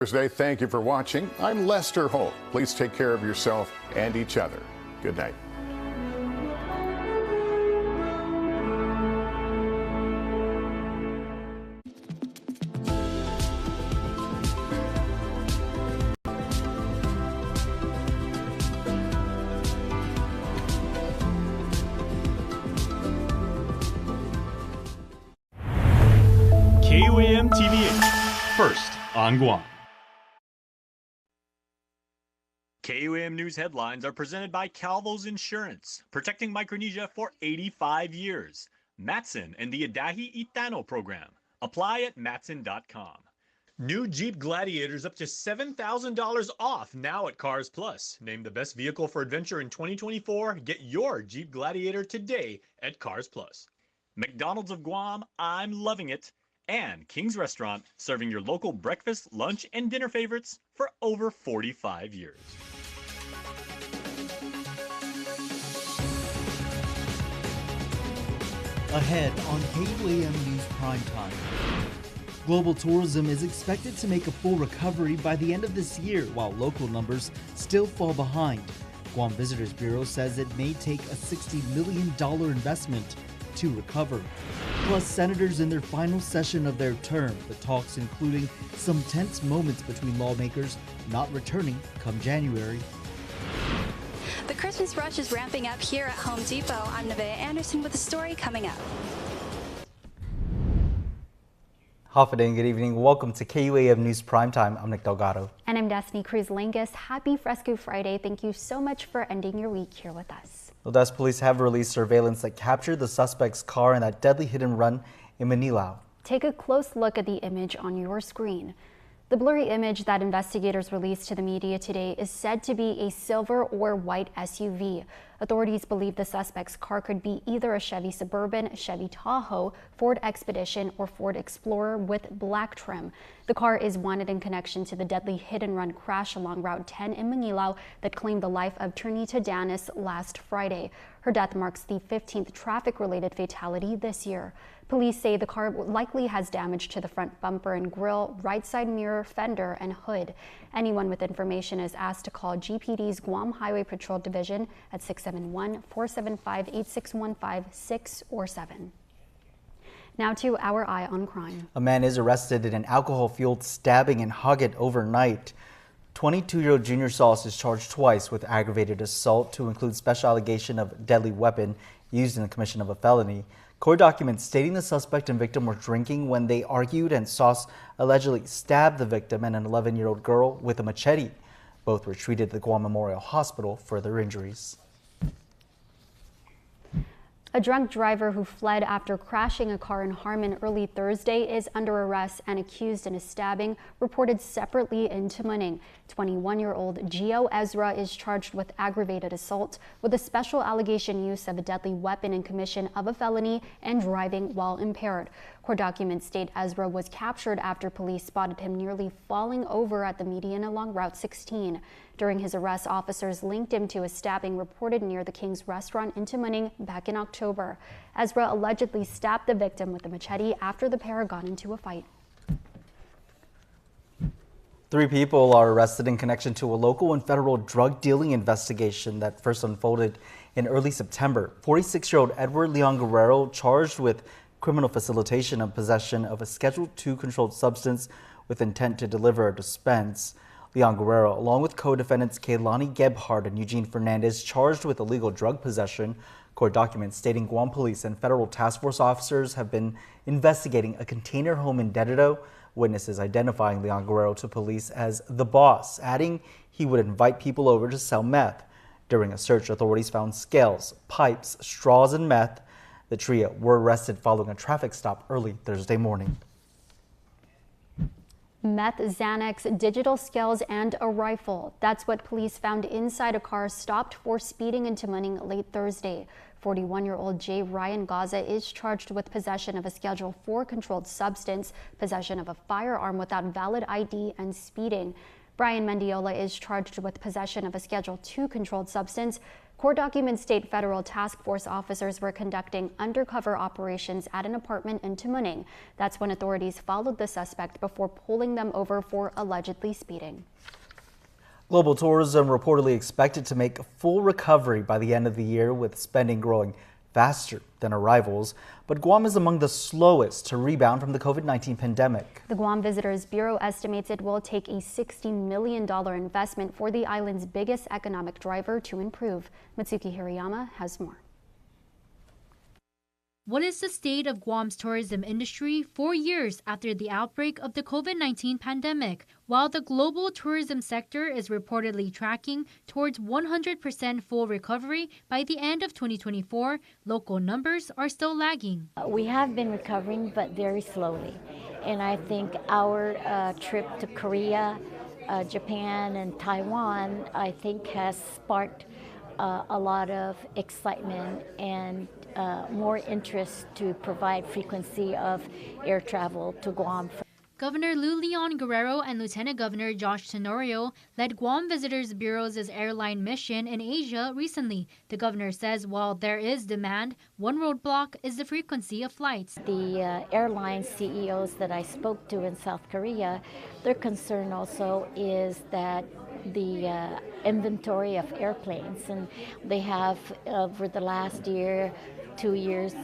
Thursday. Thank you for watching. I'm Lester Holt. Please take care of yourself and each other. Good night. KUAM TV8, first on Guam. KUAM News headlines are presented by Calvo's Insurance, protecting Micronesia for 85 years. Matson and the Adahi Itano program. Apply at matson.com. New Jeep Gladiators up to $7,000 off now at Cars Plus. Named the best vehicle for adventure in 2024. Get your Jeep Gladiator today at Cars Plus. McDonald's of Guam, I'm loving it. And King's Restaurant, serving your local breakfast, lunch, and dinner favorites for over 45 years. Ahead on KUAM News Primetime. Global tourism is expected to make a full recovery by the end of this year, while local numbers still fall behind. Guam Visitors Bureau says it may take a $60 million investment to recover. Plus, senators in their final session of their term, the talks including some tense moments between lawmakers not returning come January. The Christmas rush is ramping up here at Home Depot. I'm Nevaeh Anderson with a story coming up. Hafide and good evening. Welcome to KUAM News Primetime. I'm Nick Delgado. And I'm Destiny Cruz-Langus. Happy Fresco Friday. Thank you so much for ending your week here with us. Odessa police have released surveillance that captured the suspect's car in that deadly hit and run in Manila. Take a close look at the image on your screen. The blurry image that investigators released to the media today is said to be a silver or white SUV. Authorities believe the suspect's car could be either a Chevy Suburban, Chevy Tahoe, Ford Expedition, or Ford Explorer with black trim. The car is wanted in connection to the deadly hit-and-run crash along Route 10 in Manila that claimed the life of Trinita Danis last Friday. Her death marks the 15th traffic-related fatality this year. Police say the car likely has damage to the front bumper and grille, right side mirror, fender, and hood. Anyone with information is asked to call GPD's Guam Highway Patrol Division at 671-475-8615, 6 or 7. Now to our Eye on Crime. A man is arrested in an alcohol-fueled stabbing in Huggett overnight. 22-year-old Junior Sauce is charged twice with aggravated assault to include special allegation of deadly weapon used in the commission of a felony. Court documents stating the suspect and victim were drinking when they argued, and Sauce allegedly stabbed the victim and an 11-year-old girl with a machete. Both were treated at the Guam Memorial Hospital for their injuries. A drunk driver who fled after crashing a car in Harmon early Thursday is under arrest and accused in a stabbing reported separately in Tumuning. 21-year-old Gio Ezra is charged with aggravated assault with a special allegation use of a deadly weapon in commission of a felony and driving while impaired. Court documents state Ezra was captured after police spotted him nearly falling over at the median along Route 16. During his arrest, officers linked him to a stabbing reported near the King's Restaurant in Tumuning back in October. Ezra allegedly stabbed the victim with a machete after the pair got into a fight. 3 people are arrested in connection to a local and federal drug dealing investigation that first unfolded in early September. 46-year-old Edward Leon Guerrero charged with criminal facilitation and possession of a Schedule II controlled substance with intent to deliver or dispense. Leon Guerrero, along with co-defendants Kaylani Gebhardt and Eugene Fernandez, charged with illegal drug possession. Court documents stating Guam police and federal task force officers have been investigating a container home in Dededo. Witnesses identifying Leon Guerrero to police as the boss, adding he would invite people over to sell meth. During a search, authorities found scales, pipes, straws, and meth. The trio were arrested following a traffic stop early Thursday morning. Meth, Xanax, digital scales, and a rifle. That's what police found inside a car stopped for speeding in Tumuning late Thursday. 41-year-old J. Ryan Gaza is charged with possession of a Schedule IV controlled substance, possession of a firearm without valid ID, and speeding. Brian Mendiola is charged with possession of a Schedule II controlled substance. Court documents state federal task force officers were conducting undercover operations at an apartment in Tumuning. That's when authorities followed the suspect before pulling them over for allegedly speeding. Global tourism reportedly expected to make a full recovery by the end of the year, with spending growing faster than arrivals. But Guam is among the slowest to rebound from the COVID-19 pandemic. The Guam Visitors Bureau estimates it will take a $60 million investment for the island's biggest economic driver to improve. Mitsuki Hirayama has more. What is the state of Guam's tourism industry 4 years after the outbreak of the COVID-19 pandemic? While the global tourism sector is reportedly tracking towards 100% full recovery by the end of 2024, local numbers are still lagging. We have been recovering, but very slowly. And I think our trip to Korea, Japan, and Taiwan, I think has sparked a lot of excitement and more interest to provide frequency of air travel to Guam. Governor Lou Leon Guerrero and Lieutenant Governor Josh Tenorio led Guam Visitors Bureau's airline mission in Asia recently. The governor says while there is demand, one roadblock is the frequency of flights. The airline CEOs that I spoke to in South Korea, their concern also is that the inventory of airplanes, and they have over the last year, 2 years,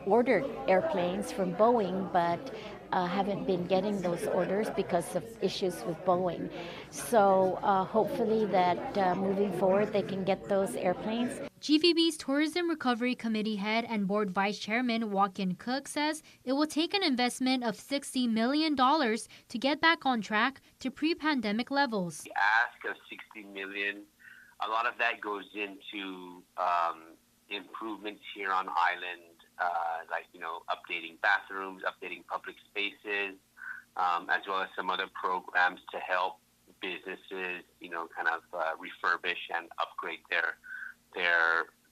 ordered airplanes from Boeing, but haven't been getting those orders because of issues with Boeing. So hopefully that moving forward they can get those airplanes. GVB's Tourism Recovery Committee head and board vice chairman Walk-in Cook says it will take an investment of $60 million to get back on track to pre-pandemic levels. The ask of $60 million, a lot of that goes into improvements here on island, like, updating bathrooms, updating public spaces, as well as some other programs to help businesses, refurbish and upgrade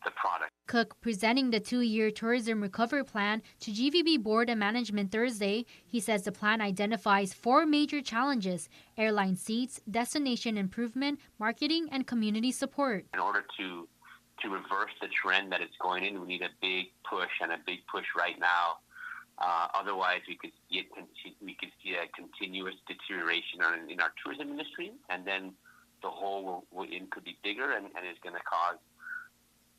the product. Cook presenting the 2-year tourism recovery plan to GVB board and management Thursday. He says the plan identifies 4 major challenges: airline seats, destination improvement, marketing, and community support. In order to reverse the trend that it's going in, we need a big push, and a big push right now. Otherwise, we could see a continuous deterioration in our tourism industry, and then the hole could be bigger and is going to cause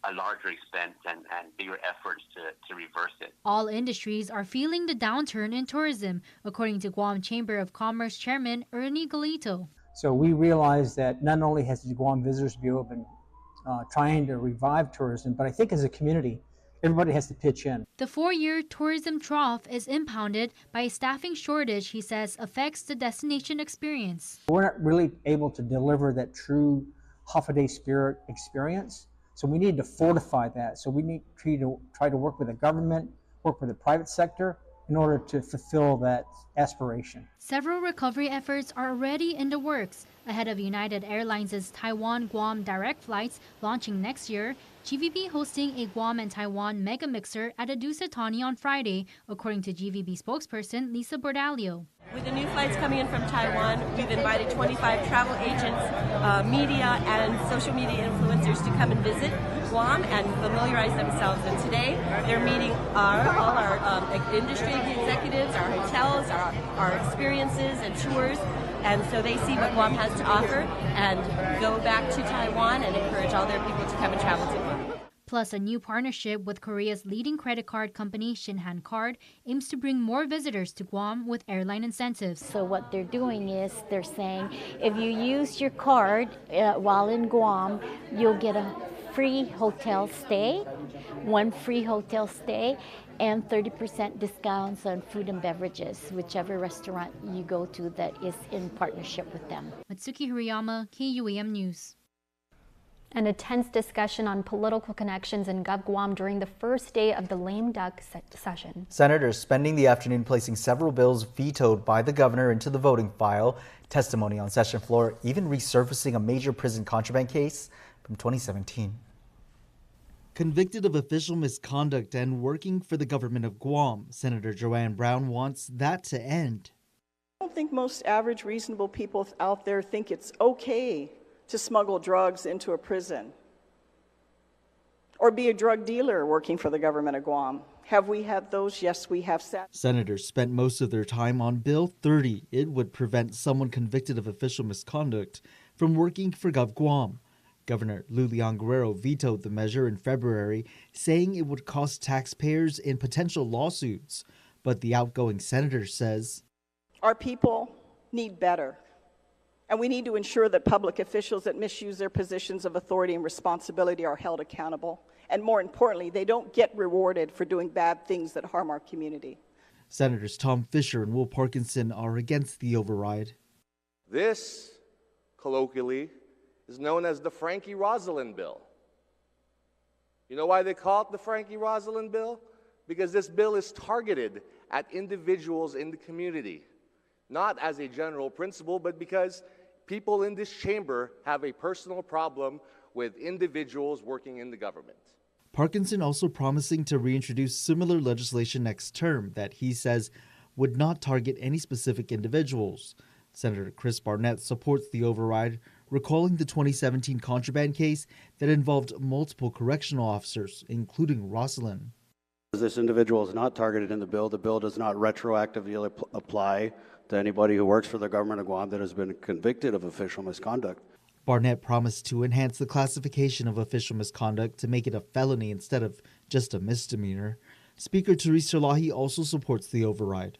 a larger expense and bigger efforts to reverse it. All industries are feeling the downturn in tourism, according to Guam Chamber of Commerce Chairman Ernie Galito. So we realize that not only has the Guam Visitors Bureau been trying to revive tourism, but I think as a community, everybody has to pitch in. The 4-year tourism trough is impounded by a staffing shortage he says affects the destination experience. We're not really able to deliver that true half-a-day spirit experience, so we need to fortify that. So we need to try to work with the government, work with the private sector in order to fulfill that aspiration. Several recovery efforts are already in the works. Ahead of United Airlines' Taiwan-Guam direct flights launching next year, GVB hosting a Guam and Taiwan mega mixer at Adusatani on Friday, according to GVB spokesperson Lisa Bordalio. With the new flights coming in from Taiwan, we've invited 25 travel agents, media, and social media influencers to come and visit Guam and familiarize themselves. And today, they're meeting all our industry executives, our hotels, our experiences and tours. And so they see what Guam has to offer and go back to Taiwan and encourage all their people to come and travel to Guam. Plus, a new partnership with Korea's leading credit card company, Shinhan Card, aims to bring more visitors to Guam with airline incentives. So what they're doing is they're saying if you use your card while in Guam, you'll get a free hotel stay, 1 free hotel stay, and 30% discounts on food and beverages, whichever restaurant you go to that is in partnership with them. Mitsuki Hirayama, KUAM News. And a tense discussion on political connections in Guam during the first day of the lame duck session. Senators spending the afternoon placing several bills vetoed by the governor into the voting file. Testimony on session floor even resurfacing a major prison contraband case from 2017. Convicted of official misconduct and working for the government of Guam, Senator Joanne Brown wants that to end. I don't think most average, reasonable people out there think it's okay to smuggle drugs into a prison or be a drug dealer working for the government of Guam. Have we had those? Yes, we have. Senators spent most of their time on Bill 30. It would prevent someone convicted of official misconduct from working for GovGuam. Governor Leon Guerrero vetoed the measure in February, saying it would cost taxpayers in potential lawsuits. But the outgoing senator says, our people need better, and we need to ensure that public officials that misuse their positions of authority and responsibility are held accountable. And more importantly, they don't get rewarded for doing bad things that harm our community. Senators Tom Fisher and Will Parkinson are against the override. This, colloquially, is known as the Frankie Rosalind Bill. You know why they call it the Frankie Rosalind Bill? Because this bill is targeted at individuals in the community, not as a general principle, but because people in this chamber have a personal problem with individuals working in the government. Parkinson also promising to reintroduce similar legislation next term that he says would not target any specific individuals. Senator Chris Barnett supports the override, recalling the 2017 contraband case that involved multiple correctional officers, including Rosalind. This individual is not targeted in the bill. The bill does not retroactively apply to anybody who works for the government of Guam that has been convicted of official misconduct. Barnett promised to enhance the classification of official misconduct to make it a felony instead of just a misdemeanor. Speaker Teresa Lahi also supports the override.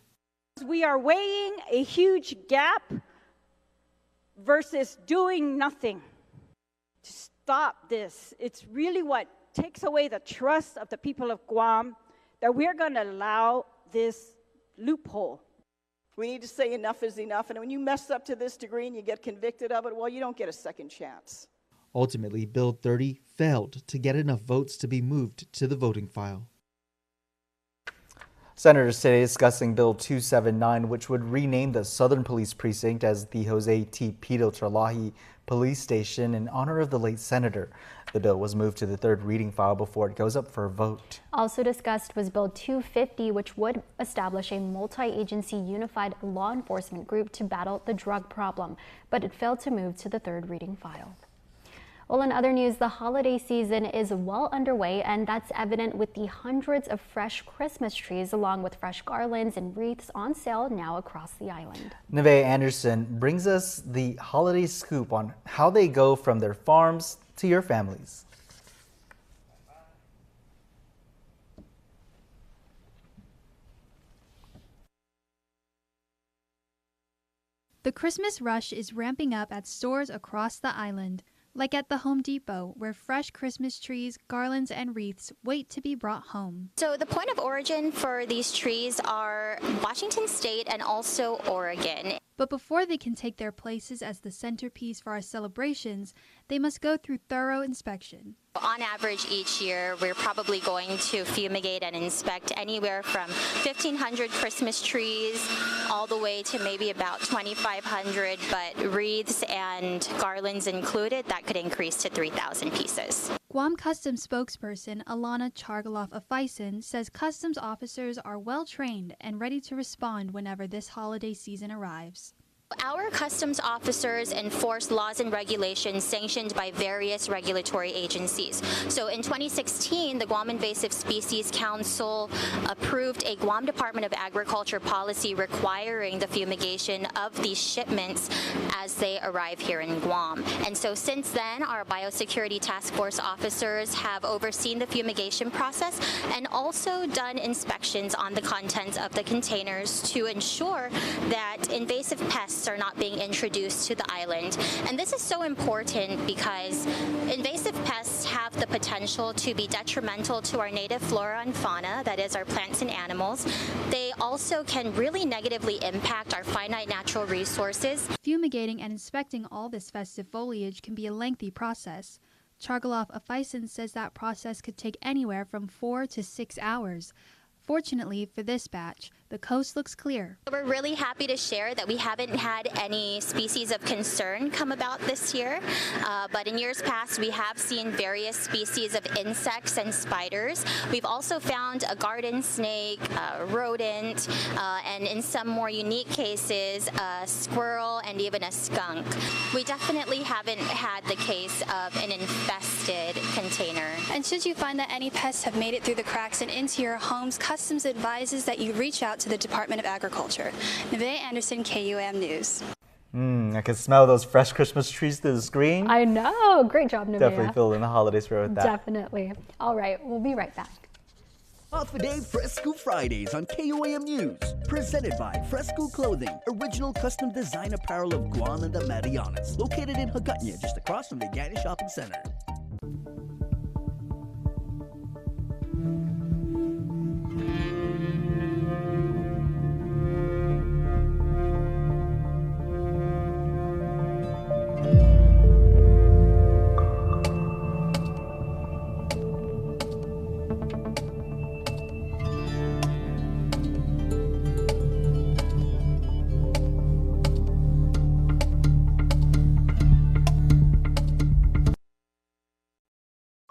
We are weighing a huge gap versus doing nothing to stop this. It's really what takes away the trust of the people of Guam that we're going to allow this loophole. We need to say enough is enough, and when you mess up to this degree and you get convicted of it, well, you don't get a second chance. Ultimately, Bill 30 failed to get enough votes to be moved to the voting file. Senators today discussing Bill 279, which would rename the Southern Police Precinct as the Jose T. Pito Terlahi Police Station in honor of the late senator. The bill was moved to the third reading file before it goes up for a vote. Also discussed was Bill 250, which would establish a multi-agency unified law enforcement group to battle the drug problem, but it failed to move to the third reading file. Well, in other news, the holiday season is well underway, and that's evident with the hundreds of fresh Christmas trees along with fresh garlands and wreaths on sale now across the island. Nevaeh Anderson brings us the holiday scoop on how they go from their farms to your families. The Christmas rush is ramping up at stores across the island, like at the Home Depot, where fresh Christmas trees, garlands, and wreaths wait to be brought home. So the point of origin for these trees are Washington State and also Oregon. But before they can take their places as the centerpiece for our celebrations, they must go through thorough inspection. On average, each year, we're probably going to fumigate and inspect anywhere from 1,500 Christmas trees all the way to maybe about 2,500, but wreaths and garlands included, that could increase to 3,000 pieces. Guam Customs spokesperson Alana Chargaloff-Afaisen says customs officers are well trained and ready to respond whenever this holiday season arrives. Our customs officers enforce laws and regulations sanctioned by various regulatory agencies. So in 2016, the Guam Invasive Species Council approved a Guam Department of Agriculture policy requiring the fumigation of these shipments as they arrive here in Guam. And so since then, our biosecurity task force officers have overseen the fumigation process and also done inspections on the contents of the containers to ensure that invasive pests are not being introduced to the island. And this is so important because invasive pests have the potential to be detrimental to our native flora and fauna, that is our plants and animals. They also can really negatively impact our finite natural resources. Fumigating and inspecting all this festive foliage can be a lengthy process. Chargaloff-Afaisen says that process could take anywhere from 4 to 6 hours. Fortunately for this batch, the coast looks clear. We're really happy to share that we haven't had any species of concern come about this year, but in years past we have seen various species of insects and spiders. We've also found a garden snake, a rodent, and in some more unique cases, a squirrel and even a skunk. We definitely haven't had the case of an infested container. And should you find that any pests have made it through the cracks and into your homes, Customs advises that you reach out to the Department of Agriculture. Nevaeh Anderson, KUAM News. I can smell those fresh Christmas trees through the screen. I know. Great job, Nevaeh. Definitely feeling the holiday spirit with that. Definitely. All right, we'll be right back. Half a Day Fresco Fridays on KUAM News. Presented by Fresco Clothing, original custom design apparel of Guam and the Marianas. Located in Hagåtña, just across from the Gani Shopping Center.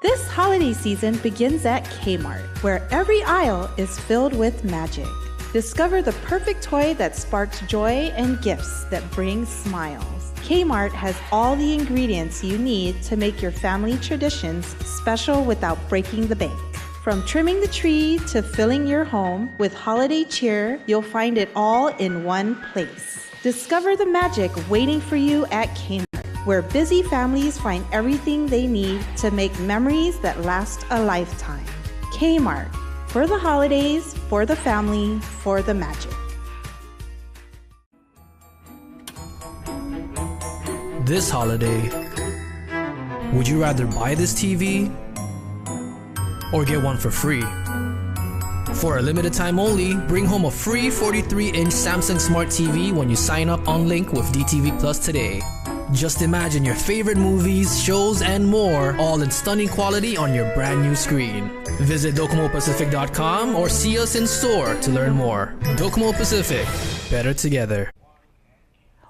This holiday season begins at Kmart, where every aisle is filled with magic. Discover the perfect toy that sparks joy and gifts that bring smiles. Kmart has all the ingredients you need to make your family traditions special without breaking the bank. From trimming the tree to filling your home with holiday cheer, you'll find it all in one place. Discover the magic waiting for you at Kmart, where busy families find everything they need to make memories that last a lifetime. Kmart, for the holidays, for the family, for the magic. This holiday, would you rather buy this TV or get one for free? For a limited time only, bring home a free 43-inch Samsung Smart TV when you sign up on Link with DTV Plus today. Just imagine your favorite movies, shows, and more, all in stunning quality on your brand new screen. Visit DocomoPacific.com or see us in store to learn more. Docomo Pacific, better together.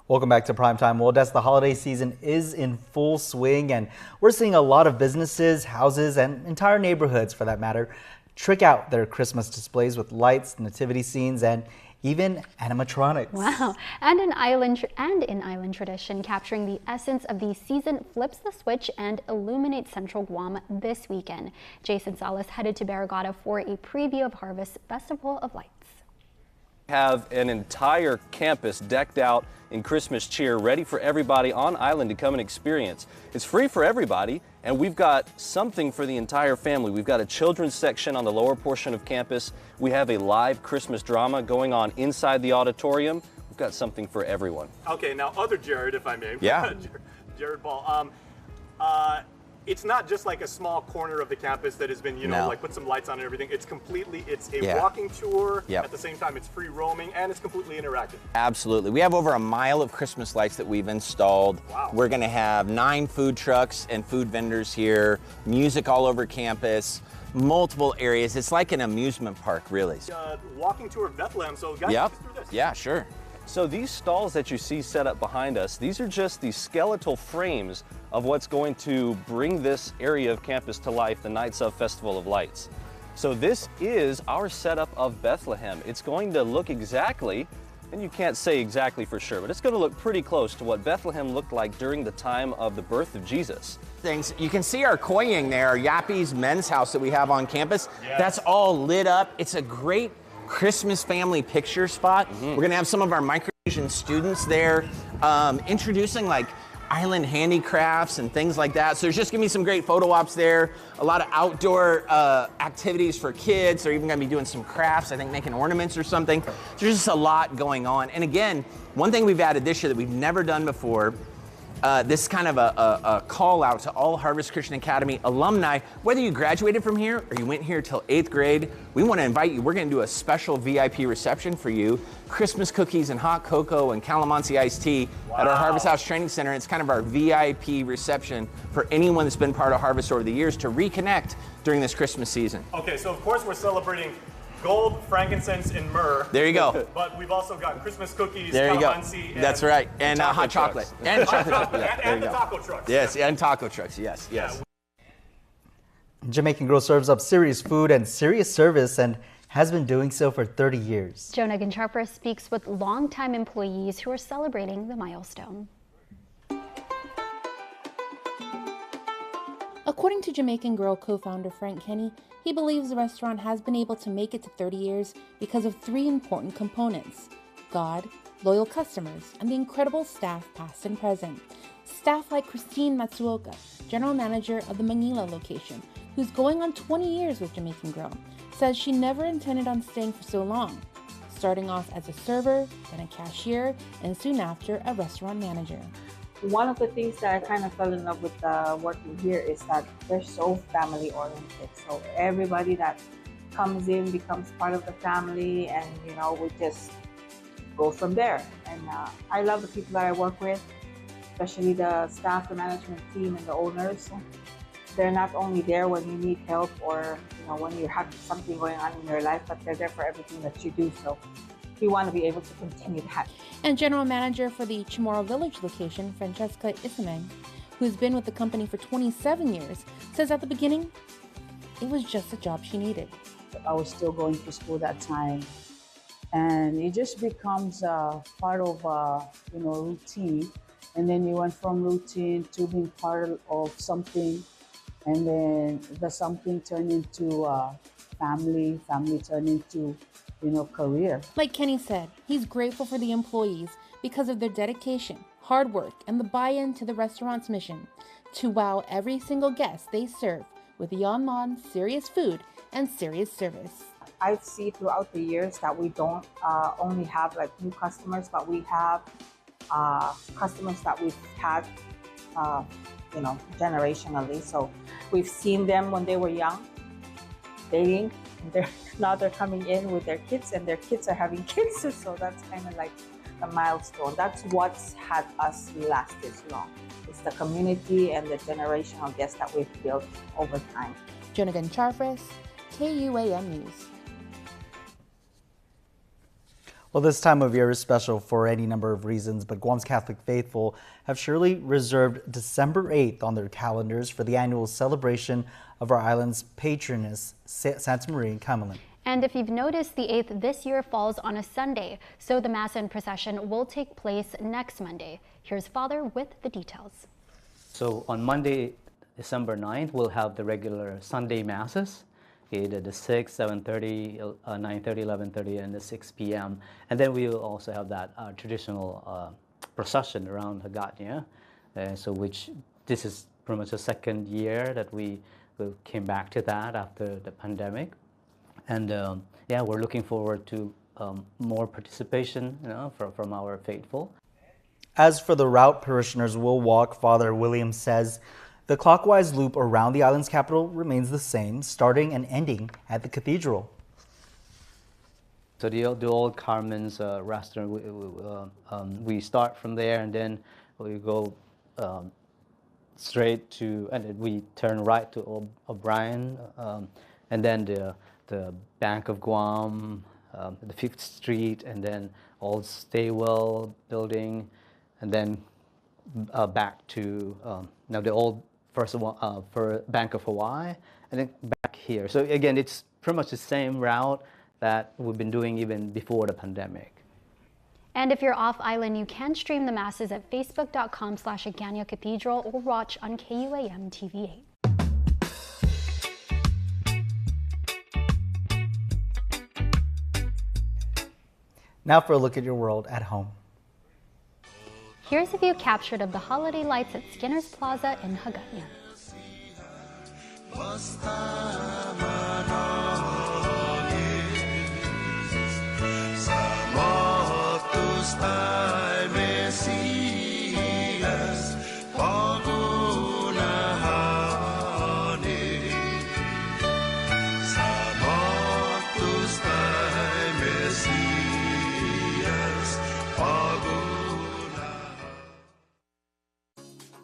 Welcome back to Primetime World. As the holiday season is in full swing, and we're seeing a lot of businesses, houses, and entire neighborhoods, for that matter, trick out their Christmas displays with lights, nativity scenes, and even animatronics. Wow. And in island tradition, capturing the essence of the season flips the switch and illuminates Central Guam this weekend. Jason Salas headed to Barrigada for a preview of Harvest Festival of Lights. Have an entire campus decked out in Christmas cheer, ready for everybody on island to come and experience. It's free for everybody, and we've got something for the entire family. We've got a children's section on the lower portion of campus. We have a live Christmas drama going on inside the auditorium. We've got something for everyone. Okay, now other Jared, if I may. Yeah. Jared Ball. It's not just like a small corner of the campus that has been, like put some lights on and everything. It's a walking tour. Yep. At the same time, it's free roaming and it's completely interactive. Absolutely. We have over a mile of Christmas lights that we've installed. Wow. We're going to have 9 food trucks and food vendors here, music all over campus, multiple areas. It's like an amusement park, really. Walking tour of Bethlehem, so guys, Yep. take us through this. Yeah, sure. So these stalls that you see set up behind us, these are just the skeletal frames of what's going to bring this area of campus to life the nights of Festival of Lights. So this is our setup of Bethlehem. It's going to look exactly, and you can't say exactly for sure, but it's going to look pretty close to what Bethlehem looked like during the time of the birth of Jesus. Things. You can see our koying there, our Yappies men's house that we have on campus. Yes. That's all lit up. It's a great Christmas family picture spot. We're gonna have some of our Micronesian students there introducing like island handicrafts and things like that. So there's just gonna be some great photo ops there, a lot of outdoor activities for kids. They're even gonna be doing some crafts, I think making ornaments or something. There's just a lot going on. And again, one thing we've added this year that we've never done before, this is kind of a call out to all Harvest Christian Academy alumni. Whether you graduated from here or you went here till 8th grade, we want to invite you. We're going to do a special VIP reception for you. Christmas cookies and hot cocoa and calamansi iced tea at our Harvest House Training Center. It's kind of our VIP reception for anyone that's been part of Harvest over the years to reconnect during this Christmas season. Okay, so of course we're celebrating gold, frankincense, and myrrh. There you go. But we've also got Christmas cookies, There you go. calamansi, That's right. And hot chocolate. And hot chocolate. chocolate. Yeah, there and you the go. taco trucks. Yes, and taco trucks. Yes, yes. Jamaican Grill serves up serious food and serious service and has been doing so for 30 years. Jonah Gonchafra speaks with longtime employees who are celebrating the milestone. According to Jamaican Grill co-founder Frank Kenny, he believes the restaurant has been able to make it to 30 years because of 3 important components: God, loyal customers, and the incredible staff past and present. Staff like Christine Matsuoka, general manager of the Manila location, who's going on 20 years with Jamaican Grill, says she never intended on staying for so long, starting off as a server, then a cashier, and soon after a restaurant manager. One of the things that I kind of fell in love with working here is that they're so family oriented. So everybody that comes in becomes part of the family, and we just go from there. And I love the people that I work with, especially the staff, the management team, and the owners. They're not only there when you need help or when you have something going on in your life, but they're there for everything that you do. So we want to be able to continue that. And general manager for the Chamorro Village location, Francesca Isameng, who's been with the company for 27 years, says at the beginning, it was just a job she needed. I was still going to school that time, and it just becomes part of routine. And then you went from routine to being part of something, and then the something turned into family turned into career. Like Kenny said, he's grateful for the employees because of their dedication, hard work, and the buy-in to the restaurant's mission to wow every single guest they serve with yon-mon serious food and serious service. I see throughout the years that we don't only have like new customers, but we have customers that we've had generationally. So we've seen them when they were young, dating, and now they're coming in with their kids, and their kids are having kids. So that's kind of like the milestone. That's what's had us last this long. It's the community and the generational guests that we've built over time. Jonah Gonchafra, KUAM News. Well, this time of year is special for any number of reasons, but Guam's Catholic faithful have surely reserved December 8th on their calendars for the annual celebration of our island's patroness, Santa Marian Kamalen. And if you've noticed, the 8th this year falls on a Sunday, so the Mass and procession will take place next Monday. Here's Father with the details. So on Monday, December 9th, we'll have the regular Sunday Masses. The 6, 7:30, 9:30, 11:30, and the 6 p.m. And then we will also have that traditional procession around Hagatnya. Which this is pretty much the second year that we came back to that after the pandemic. And we're looking forward to more participation from our faithful. As for the route parishioners will walk, Father Williams says the clockwise loop around the island's capital remains the same, starting and ending at the cathedral. So the old Carmen's restaurant, we start from there, and then we go straight to, and then we turn right to O'Brien, and then the Bank of Guam, the 5th Street, and then Old Staywell building, and then back to now the old for Bank of Hawaii, and then back here. So again, it's pretty much the same route that we've been doing even before the pandemic. And if you're off island, you can stream the masses at facebook.com/Aganya Cathedral or watch on KUAM TV 8. Now for a look at your world at home. Here's a view captured of the holiday lights at Skinner's Plaza in Hagatnya.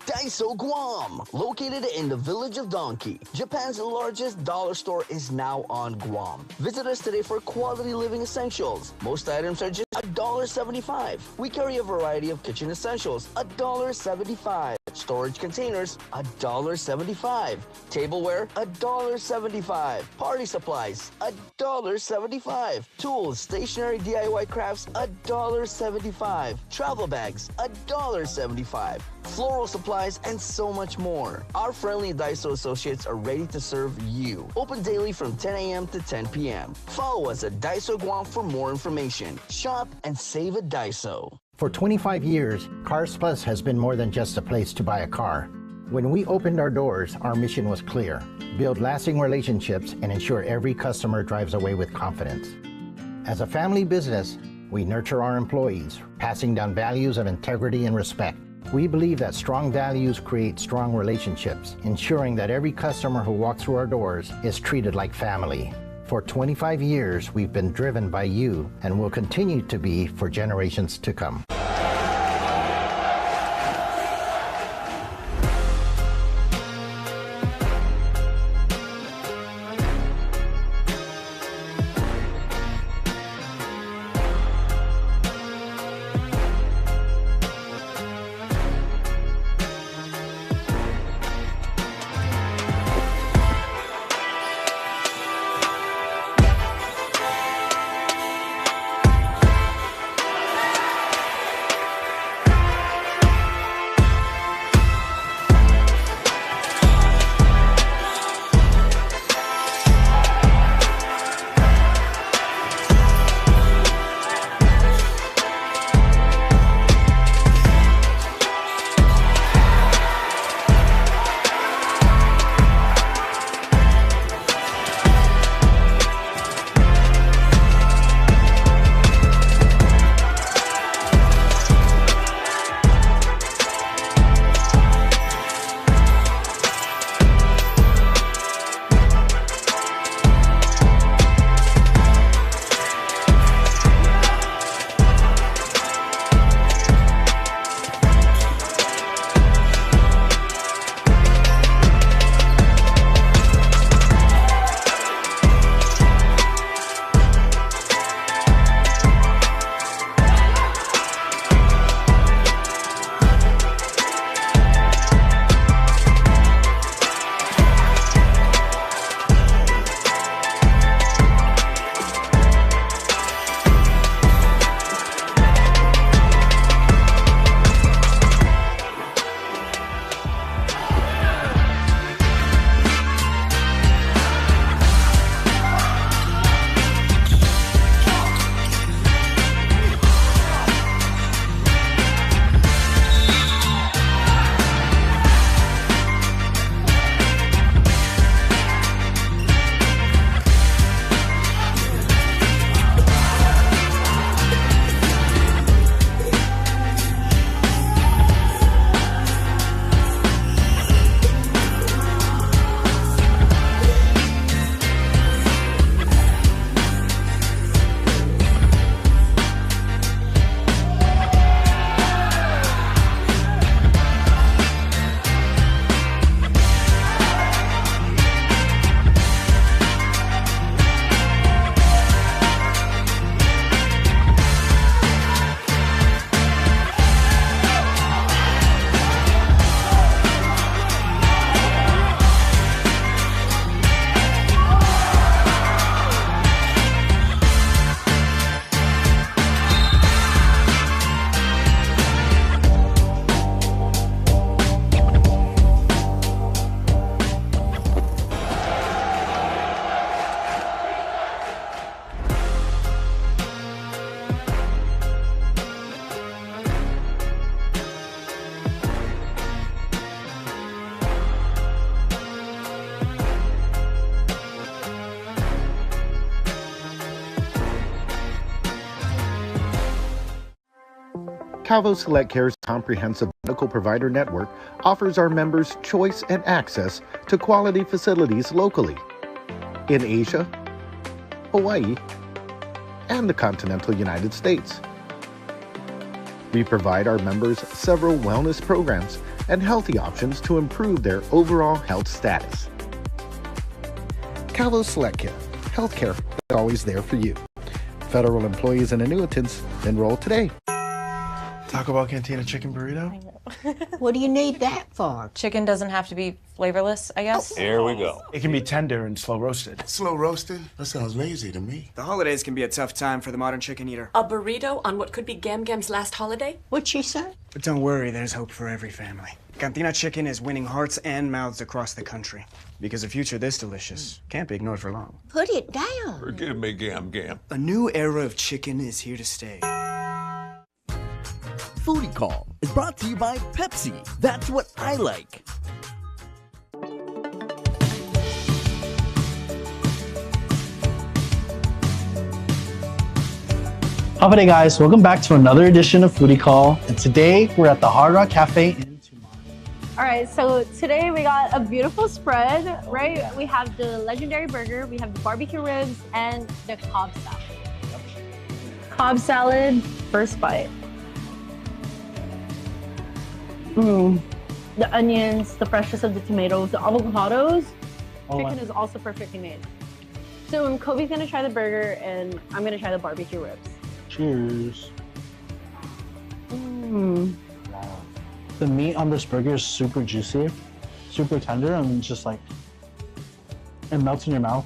Daiso Guam, located in the village of Donkey. Japan's largest dollar store is now on Guam. Visit us today for quality living essentials. Most items are just $1.75. We carry a variety of kitchen essentials, $1.75. Storage containers, $1.75. Tableware, $1.75. Party supplies, $1.75. Tools, stationery, DIY crafts, $1.75. Travel bags, $1.75. Floral supplies, and so much more. Our friendly Daiso associates are ready to serve you. Open daily from 10 a.m. to 10 p.m. Follow us at Daiso Guam for more information. Shop and save at Daiso. For 25 years, Cars Plus has been more than just a place to buy a car. When we opened our doors, our mission was clear: build lasting relationships and ensure every customer drives away with confidence. As a family business, we nurture our employees, passing down values of integrity and respect. We believe that strong values create strong relationships, ensuring that every customer who walks through our doors is treated like family. For 25 years, we've been driven by you and will continue to be for generations to come. Calvo Select Care's comprehensive medical provider network offers our members choice and access to quality facilities locally in Asia, Hawaii, and the continental United States. We provide our members several wellness programs and healthy options to improve their overall health status. Calvo Select Care, healthcare that's always there for you. Federal employees and annuitants, enroll today. Taco Bell Cantina chicken burrito? What do you need that for? Chicken doesn't have to be flavorless, I guess. Here we go. It can be tender and slow roasted. Slow roasted? That sounds lazy to me. The holidays can be a tough time for the modern chicken eater. A burrito on what could be Gam Gam's last holiday? What'd she say? But don't worry, there's hope for every family. Cantina chicken is winning hearts and mouths across the country. Because a future this delicious can't be ignored for long. Put it down. Forgive me, Gam Gam. A new era of chicken is here to stay. Foodie Call is brought to you by Pepsi. That's what I like. Howdy guys, welcome back to another edition of Foodie Call. And today we're at the Hard Rock Cafe in All right, so today we got a beautiful spread, right? Yeah. We have the legendary burger, we have the barbecue ribs, and the Cobb salad. Cobb salad, first bite. The onions, the freshness of the tomatoes, the avocados. Chicken is also perfectly made. So Kobe's gonna try the burger and I'm gonna try the barbecue ribs. Cheers. The meat on this burger is super juicy, super tender, and just like, it melts in your mouth.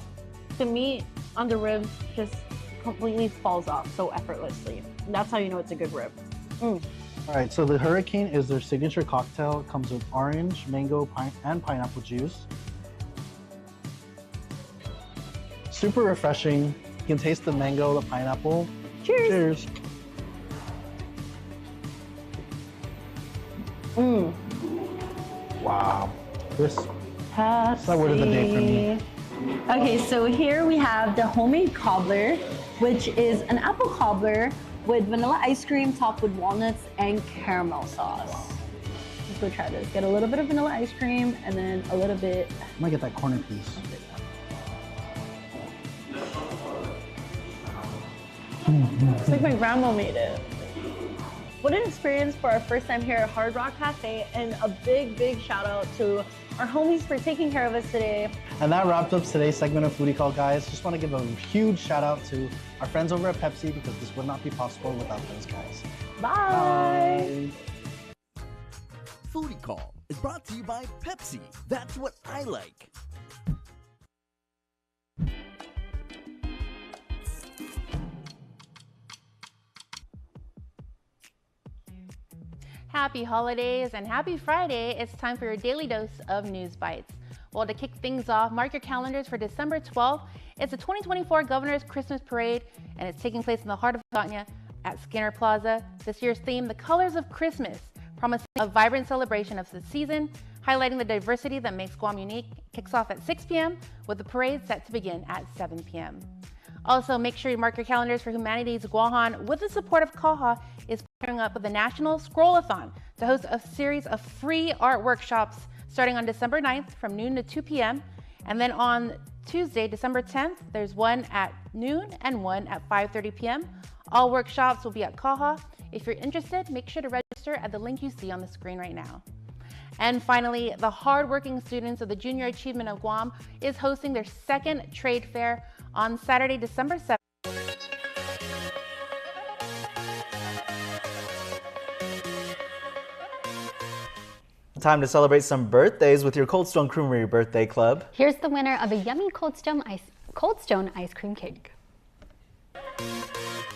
The meat on the ribs just completely falls off so effortlessly. And that's how you know it's a good rib. All right, so the Hurricane is their signature cocktail. It comes with orange, mango, and pineapple juice. Super refreshing. You can taste the mango, the pineapple. Cheers. Cheers. Wow. This is the word of the day for me. Okay, so here we have the homemade cobbler, which is an apple cobbler with vanilla ice cream topped with walnuts and caramel sauce. Let's go try this. Get a little bit of vanilla ice cream and then a little bit. I'm gonna get that corner piece. It's like my grandma made it. What an experience for our first time here at Hard Rock Cafe, and a big, big shout out to our homies for taking care of us today. And that wrapped up today's segment of Foodie Call, guys. Just want to give a huge shout out to our friends over at Pepsi, because this would not be possible without those guys. Bye. Foodie Call is brought to you by Pepsi. That's what I like. Happy holidays and happy Friday. It's time for your daily dose of News Bites. Well, to kick things off, mark your calendars for December 12th. It's the 2024 Governor's Christmas Parade, and it's taking place in the heart of Hagåtña at Skinner Plaza. This year's theme, the colors of Christmas, promising a vibrant celebration of the season, highlighting the diversity that makes Guam unique. Kicks off at 6 p.m. with the parade set to begin at 7 p.m. Also, make sure you mark your calendars for Humanities Guahan, with the support of KAHA, is partnering up with the National Scrollathon to host a series of free art workshops starting on December 9th from noon to 2 p.m. And then on Tuesday, December 10th, there's one at noon and one at 5:30 p.m. All workshops will be at KAHA. If you're interested, make sure to register at the link you see on the screen right now. And finally, the hardworking students of the Junior Achievement of Guam is hosting their second trade fair on Saturday, December 7th. Time to celebrate some birthdays with your Cold Stone Creamery Birthday Club. Here's the winner of a yummy Cold Stone ice cream cake.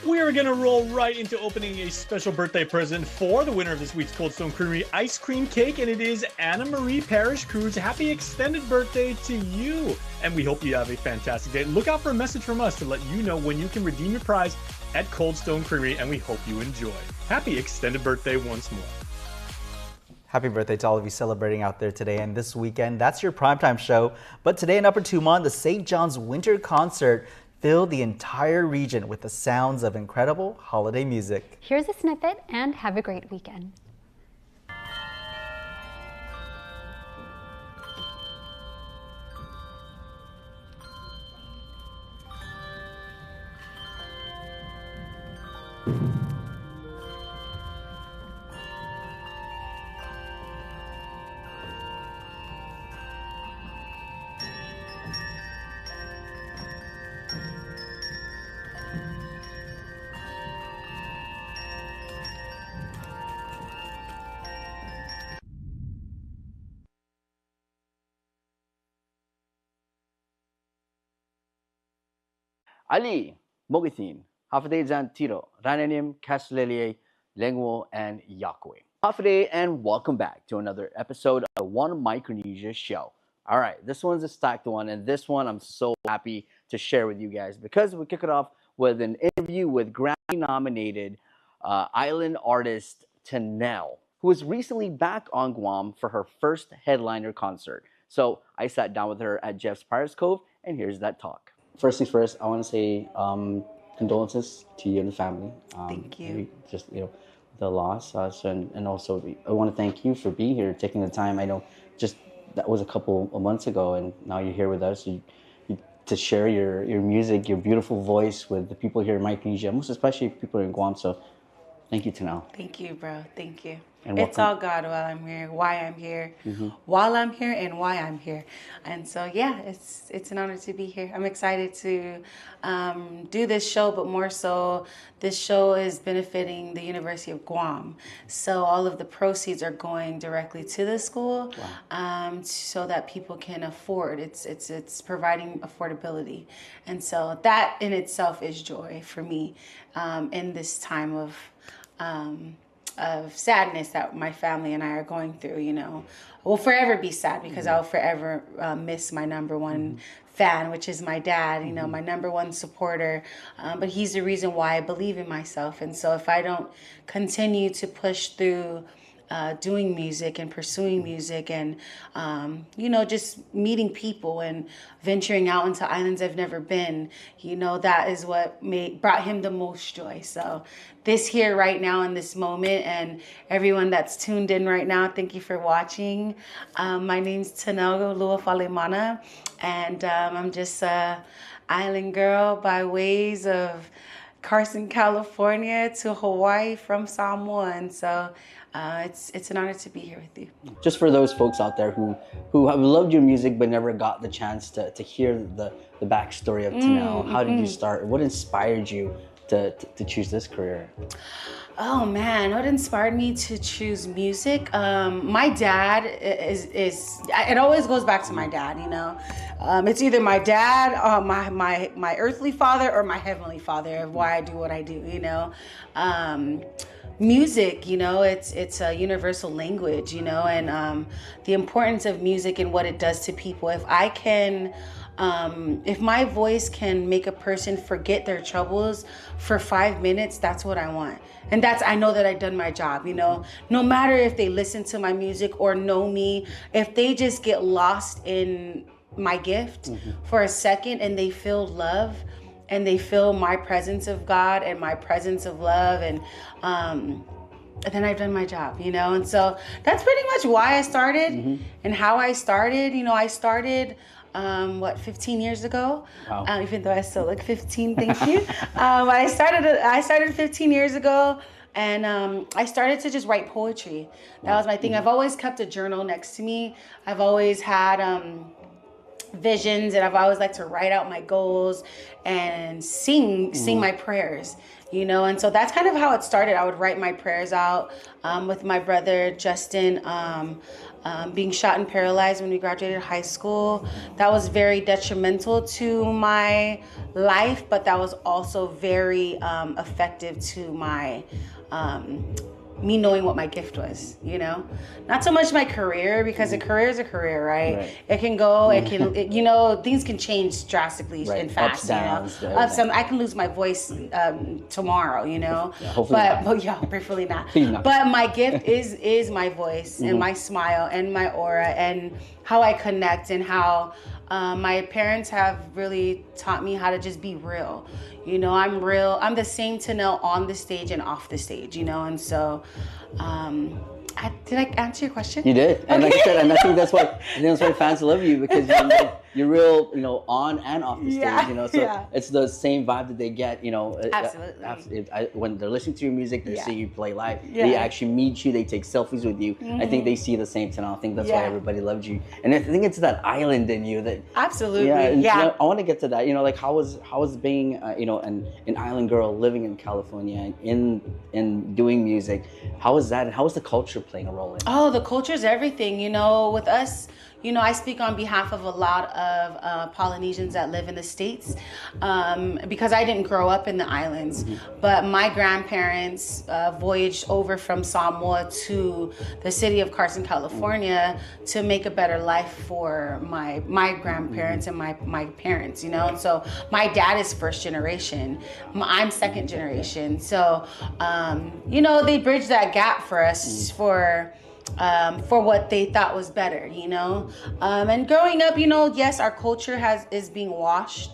We're gonna roll right into opening a special birthday present for the winner of this week's Cold Stone Creamery ice cream cake, and it is Anna Marie Parrish Cruz. Happy extended birthday to you, and we hope you have a fantastic day. Look out for a message from us to let you know when you can redeem your prize at Cold Stone Creamery, and we hope you enjoy. Happy extended birthday once more. Happy birthday to all of you celebrating out there today and this weekend. That's your primetime show. But today in Upper Tumon, the St. John's Winter Concert filled the entire region with the sounds of incredible holiday music. Here's a snippet, and have a great weekend. Ali, Mogithin, Hafide Zan Tiro, Rananim, Kaslelie, Lengwo, and Yakwe. Hafide, and welcome back to another episode of One Micronesia Show. All right, this one's a stacked one, and this one I'm so happy to share with you guys because we kick it off with an interview with Grammy-nominated island artist Tanel, who is recently back on Guam for her first headliner concert. So I sat down with her at Jeff's Pirates Cove, and here's that talk. First things first, I want to say condolences to you and the family. Thank you. Just, the loss. And also, I want to thank you for being here, taking the time. I know just that was a couple of months ago, and now you're here with us to share your music, your beautiful voice with the people here in Micronesia, most especially people in Guam. So thank you, Tanel. Thank you, bro. Thank you. And it's welcome. all God while I'm here, why I'm here, while I'm here, and why I'm here. And so, yeah, it's an honor to be here. I'm excited to do this show, but more so, this show is benefiting the University of Guam. So all of the proceeds are going directly to the school, so that people can afford. It's providing affordability. And so that in itself is joy for me in this time of sadness that my family and I are going through. Will forever be sad because I'll forever miss my number one fan, which is my dad, my number one supporter. But he's the reason why I believe in myself. And so if I don't continue to push through doing music and pursuing music and, just meeting people and venturing out into islands I've never been, that is what brought him the most joy. So this here right now in this moment, and everyone that's tuned in right now, thank you for watching. My name's Tanel Lua Falemana, and I'm just a island girl by ways of Carson, California to Hawaii from Samoa. And so it's an honor to be here with you. Just for those folks out there who have loved your music but never got the chance to hear the backstory of Tanel, how did you start? What inspired you to choose this career? Oh man, what inspired me to choose music? My dad is it always goes back to my dad, It's either my dad, my earthly father, or my heavenly father of why I do what I do, Music, it's a universal language, and the importance of music and what it does to people. If I can, if my voice can make a person forget their troubles for 5 minutes, that's what I want. And I know that I've done my job, no matter if they listen to my music or know me, if they just get lost in my gift for a second and they feel love and they feel my presence of God and my presence of love, and then I've done my job, and so that's pretty much why I started and how I started. I started 15 years ago. Wow. Even though I still look 15, thank you. I started 15 years ago, and I started to just write poetry. That was my thing. I've always kept a journal next to me. I've always had visions, and I've always liked to write out my goals and sing my prayers, and so that's kind of how it started. I would write my prayers out with my brother Justin, being shot and paralyzed when we graduated high school. That was very detrimental to my life, but that was also very effective to my me knowing what my gift was, not so much my career, because a career is a career, right? It can go, things can change drastically and fast, Ups, downs, I can lose my voice tomorrow, hopefully but preferably not. Please not. But my gift is my voice and my smile and my aura and how I connect, and how my parents have really taught me how to just be real. I'm real. I'm the same Tanel on the stage and off the stage, and so did I answer your question? You did. And like I said, and I think that's why fans love you, because you're real, on and off the stage, so it's the same vibe that they get, Absolutely. When they're listening to your music, they see you play live, they actually meet you, they take selfies with you. I think they see the same Tanel. I think that's why everybody loved you. And I think it's that island in you that absolutely. I want to get to that. How was being an island girl living in California and doing music? How was that, and how was the culture playing a role in it? Oh, the culture is everything. With us, you know, I speak on behalf of a lot of Polynesians that live in the States because I didn't grow up in the islands, but my grandparents voyaged over from Samoa to the city of Carson, California to make a better life for my grandparents and my parents, you know. And so my dad is first generation, I'm second generation. So, you know, they bridged that gap for us for what they thought was better, you know. And growing up, you know, yes, our culture is being washed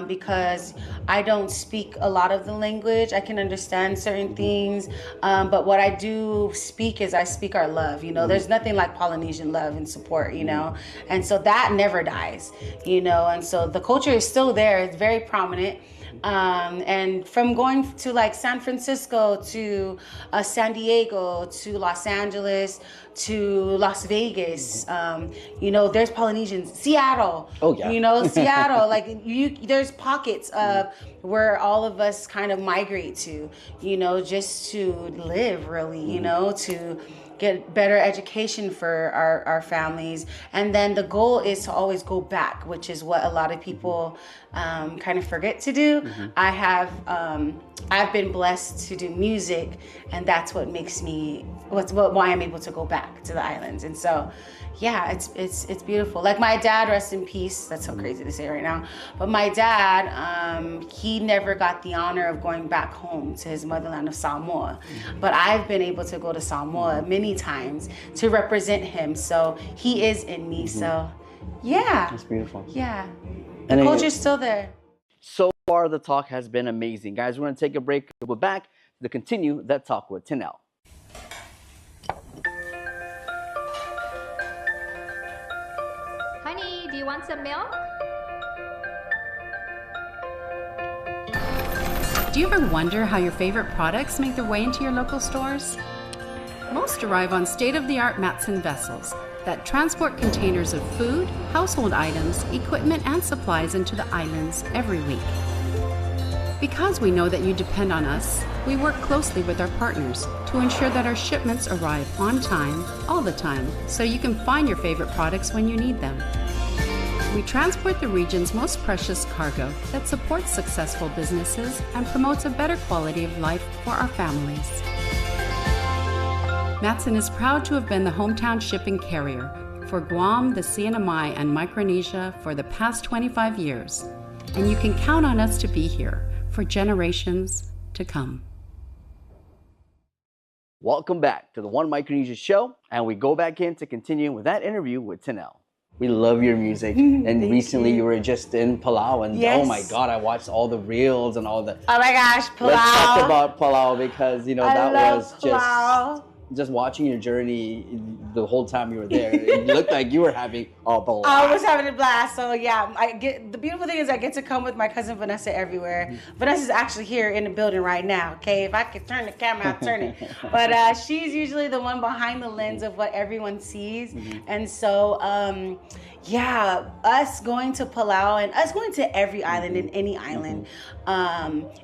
because I don't speak a lot of the language. I can understand certain things, but what I do speak is I speak our love, you know. There's nothing like Polynesian love and support, you know, and so that never dies, you know. And so the culture is still there. It's very prominent. And from going to like San Francisco to San Diego to Los Angeles to Las Vegas, you know, there's Polynesians. Seattle, you know, Seattle, like there's pockets of where all of us kind of migrate to, you know, just to live really, you know, to get better education for our families. And then the goal is to always go back, which is what a lot of people kind of forget to do. I've been blessed to do music, and that's what makes me, why I'm able to go back to the islands. And so, yeah, it's beautiful. Like my dad, rest in peace. That's so crazy to say right now. But my dad, he never got the honor of going back home to his motherland of Samoa. But I've been able to go to Samoa many times to represent him. So he is in me. So, yeah. That's beautiful. Yeah. The culture's still there. So far, the talk has been amazing. Guys, we're going to take a break. We'll be back to continue that talk with Tinel. Honey, do you want some milk? Do you ever wonder how your favorite products make their way into your local stores? Most arrive on state-of-the-art Matson vessels that transport containers of food, household items, equipment, and supplies into the islands every week. Because we know that you depend on us, we work closely with our partners to ensure that our shipments arrive on time, all the time, so you can find your favorite products when you need them. We transport the region's most precious cargo that supports successful businesses and promotes a better quality of life for our families. Matson is proud to have been the hometown shipping carrier for Guam, the CNMI, and Micronesia for the past 25 years, and you can count on us to be here for generations to come. Welcome back to the One Micronesia show, and we go back in to continue with that interview with Tinel. We love your music, and recently you were just in Palau, and oh my God, I watched all the reels and all the. Oh my gosh, Palau! Let's talk about Palau because you know that was Palau. just watching your journey the whole time you were there. It looked like you were having a blast. I was having a blast. So yeah, the beautiful thing is I get to come with my cousin Vanessa everywhere. Vanessa's actually here in the building right now. Okay, if I could turn the camera, I'll turn it. But she's usually the one behind the lens of what everyone sees. And so yeah, us going to Palau and us going to every island and any island,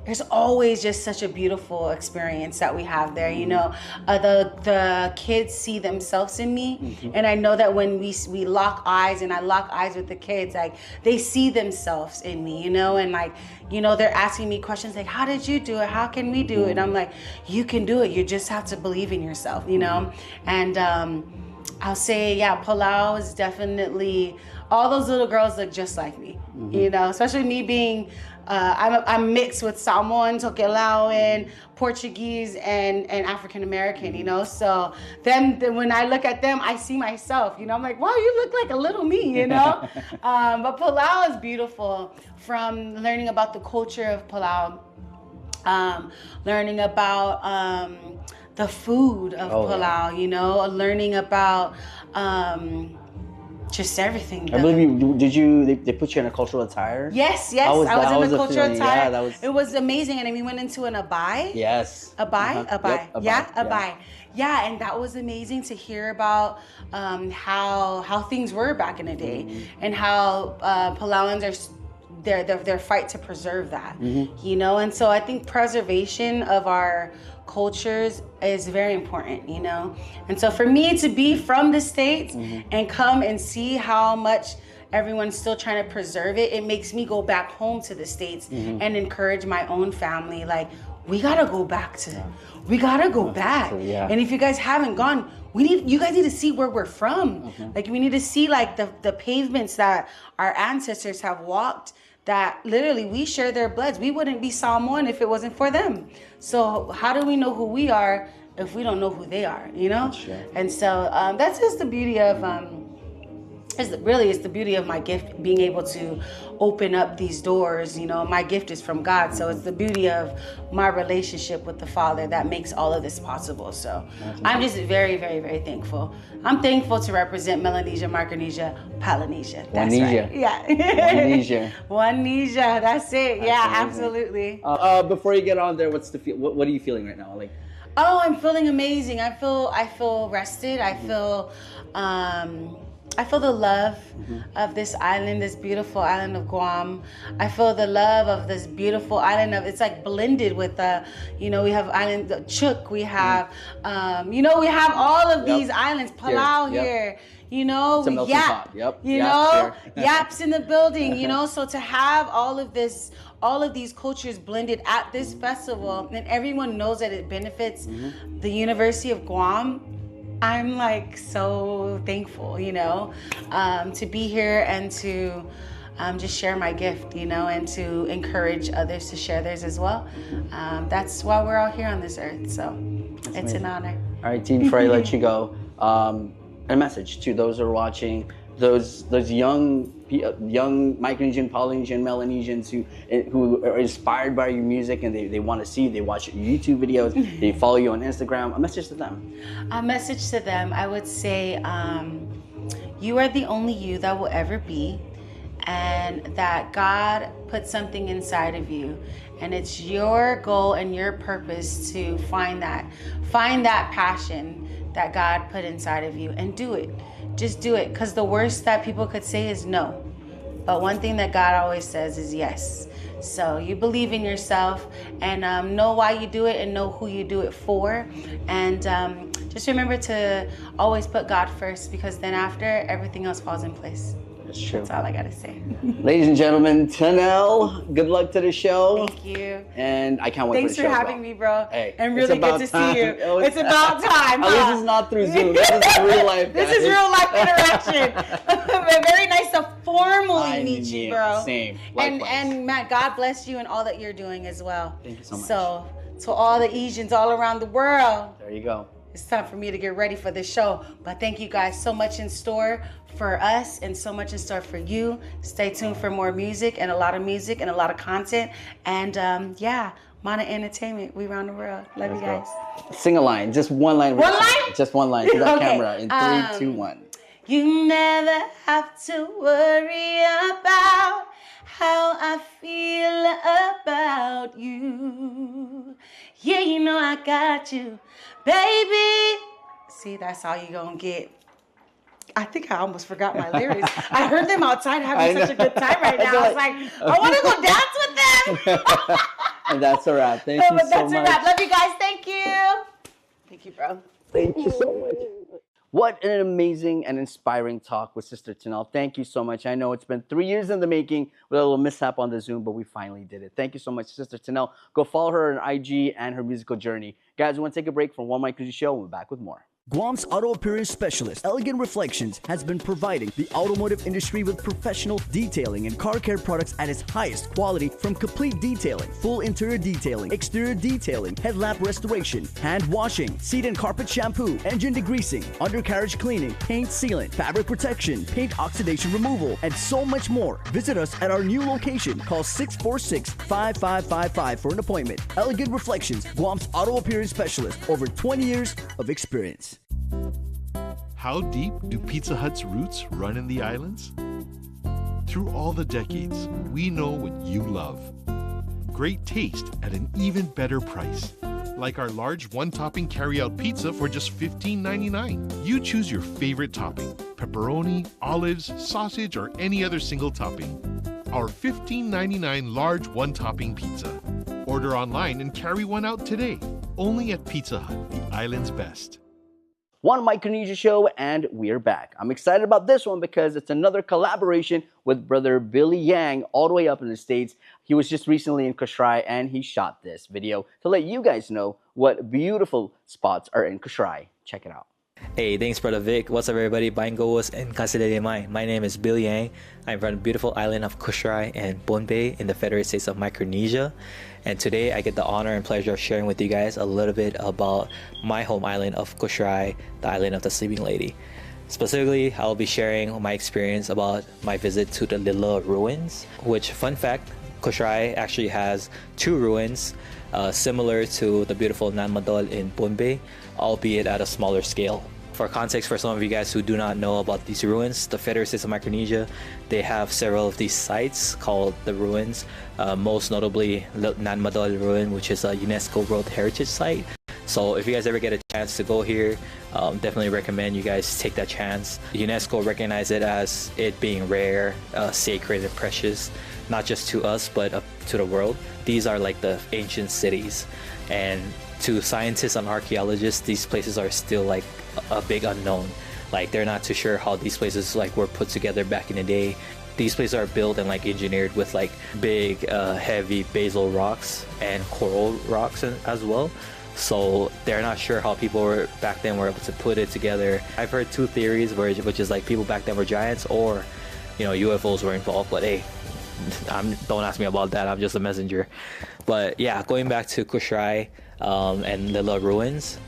there's always just such a beautiful experience that we have there. You know, the kids see themselves in me, and I know that when we lock eyes and I lock eyes with the kids, like they see themselves in me, you know, and like, you know, they're asking me questions like, how did you do it? How can we do it? And I'm like, you can do it. You just have to believe in yourself, you know? And I'll say, yeah, Palau is definitely, all those little girls look just like me, you know, especially me being, I'm mixed with Samoan, Tokelauan, Portuguese, and African American, you know, so then when I look at them, I see myself, you know, I'm like, wow, you look like a little me, you know. But Palau is beautiful, from learning about the culture of Palau, learning about the food of Palau, you know, learning about just everything. I believe they put you in a cultural attire? Yes, I was in the cultural attire. Yeah, it was amazing, and we went into an abai. Yes. Abai? Yep, Abai. Yeah, and that was amazing to hear about how things were back in the day, and how Palauans are their fight to preserve that, you know. And so I think preservation of our cultures is very important, you know? And so for me to be from the States and come and see how much everyone's still trying to preserve it, it makes me go back home to the States and encourage my own family. Like, we gotta go back to, we gotta go back. And if you guys haven't gone, you guys need to see where we're from. Like, we need to see like the pavements that our ancestors have walked, that literally we share their bloods. We wouldn't be Samoan if it wasn't for them. So how do we know who we are if we don't know who they are, you know? And so that's just the beauty of, it's the beauty of my gift, being able to open up these doors. You know, my gift is from God, so it's the beauty of my relationship with the Father that makes all of this possible. So I'm just very, very, very thankful. I'm thankful to represent Melanesia, Micronesia, Polynesia. That's right. Yeah. Onesia. Onesia, that's it. Yeah, absolutely. Before you get on there, what's the feel? What are you feeling right now? Like, oh, I'm feeling amazing. I feel rested. I feel the love of this island, this beautiful island of Guam. I feel the love of this beautiful island of, it's like blended with you know, we have island Chuk, we have, you know, we have all of these islands, Palau here, you know, Yap, you know, Yap's in the building, you know, so to have all of these cultures blended at this festival, and everyone knows that it benefits the University of Guam. I'm like so thankful, you know, to be here and to just share my gift, you know, and to encourage others to share theirs as well. That's why we're all here on this earth. So it's an honor. All right, team, before I let you go, a message to those who are watching, those young Micronesian, Polynesian, Melanesians who are inspired by your music and they want to see, they watch your YouTube videos, they follow you on Instagram. A message to them. A message to them, I would say, you are the only you that will ever be, and that God put something inside of you, and it's your goal and your purpose to find that passion that God put inside of you, and do it. Just do it, because the worst that people could say is no. But one thing that God always says is yes. So you believe in yourself, and know why you do it and know who you do it for. And just remember to always put God first, because then after, everything else falls in place. That's true. That's all I gotta say. Ladies and gentlemen, Tanel, good luck to the show. Thank you. And I can't wait Thanks for the show. for having me, bro. Hey, and really good to see you. It's about time. At least it's not through Zoom. This is real life. This is real life interaction. Very nice to formally meet you, bro. Same. And Matt, God bless you and all that you're doing as well. Thank you so much. So to all the Asians all around the world, there you go. It's time for me to get ready for this show. But thank you guys, so much in store for us and so much in store for you. Stay tuned for more music and a lot of content. And yeah, Mana Entertainment, we around the world. Love you guys. Sing a line, just one line. One line? Just one line to that camera in 3, 2, 1. You never have to worry about how I feel about you. Yeah, you know I got you, baby. See, that's all you gonna get. I think I almost forgot my lyrics. I heard them outside having such a good time right now. I was like, I want to go dance with them. And that's a wrap. Thank you so much. That's a wrap. Love you guys. Thank you. Thank you, bro. Thank you so much. What an amazing and inspiring talk with Sister Tanel. Thank you so much. I know it's been 3 years in the making with a little mishap on the Zoom, but we finally did it. Thank you so much, Sister Tanel. Go follow her on IG and her musical journey. Guys, we want to take a break from One Micronesia Show. We'll be back with more. Guam's auto appearance specialist, Elegant Reflections, has been providing the automotive industry with professional detailing and car care products at its highest quality, from complete detailing, full interior detailing, exterior detailing, headlamp restoration, hand washing, seat and carpet shampoo, engine degreasing, undercarriage cleaning, paint sealant, fabric protection, paint oxidation removal, and so much more. Visit us at our new location. Call 646-5555 for an appointment. Elegant Reflections, Guam's auto appearance specialist, over 20 years of experience. How deep do Pizza Hut's roots run in the islands? Through all the decades, we know what you love. Great taste at an even better price. Like our large one-topping carry-out pizza for just $15.99. You choose your favorite topping: pepperoni, olives, sausage, or any other single topping. Our $15.99 large one-topping pizza. Order online and carry one out today. only at Pizza Hut, the island's best. One Micronesia show, and we're back. I'm excited about this one because it's another collaboration with brother Billy Yang all the way up in the States. He was just recently in Kosrae and he shot this video to let you guys know what beautiful spots are in Kosrae. Check it out. Hey, thanks brother Vic. What's up everybody? Baingos and Kosrae. My name is Billy Yang. I'm from the beautiful island of Kosrae and Bonbay in the Federated States of Micronesia. And today I get the honor and pleasure of sharing with you guys a little bit about my home island of Kosrae, the island of the Sleeping Lady. Specifically, I'll be sharing my experience about my visit to the Lilla ruins, which, fun fact, Kosrae actually has 2 ruins similar to the beautiful Nan Madol in Bonbay, albeit at a smaller scale. For context, for some of you guys who do not know about these ruins, the Federated States of Micronesia, they have several of these sites called the ruins, most notably Nan Madol ruin, which is a UNESCO World Heritage Site. So if you guys ever get a chance to go here, definitely recommend you guys take that chance. UNESCO recognizes it as it being rare, sacred and precious, not just to us, but to the world. These are like the ancient cities, and to scientists and archaeologists, these places are still like a big unknown. Like they're not too sure how these places like were put together back in the day. These places are built and like engineered with like big heavy basal rocks and coral rocks as well. So they're not sure how people were back then were able to put it together. I've heard 2 theories, which is like people back then were giants, or UFOs were involved. But hey, don't ask me about that. I'm just a messenger. But yeah, going back to Kosrae and Lilla ruins,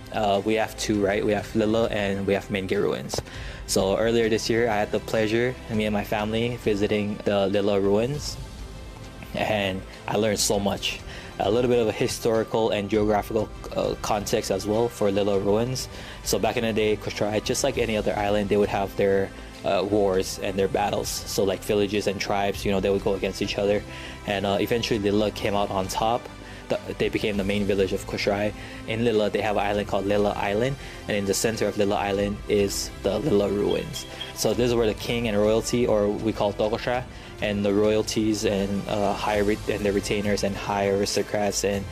we have 2, right? We have Lilla and we have Menge ruins. So earlier this year, I had the pleasure, me and my family, visiting the Lilla ruins, and I learned so much. A little bit of a historical and geographical context as well for Lilla ruins. So back in the day, Kosrae, just like any other island, they would have their wars and their battles. So like villages and tribes, they would go against each other, and eventually Lilla came out on top. They became the main village of Kosrae. In Lilla, they have an island called Lilla Island, and in the center of Lilla Island is the Lilla ruins. So this is where the king and royalty, or we call Tokosha, and the royalties and and the retainers and high aristocrats and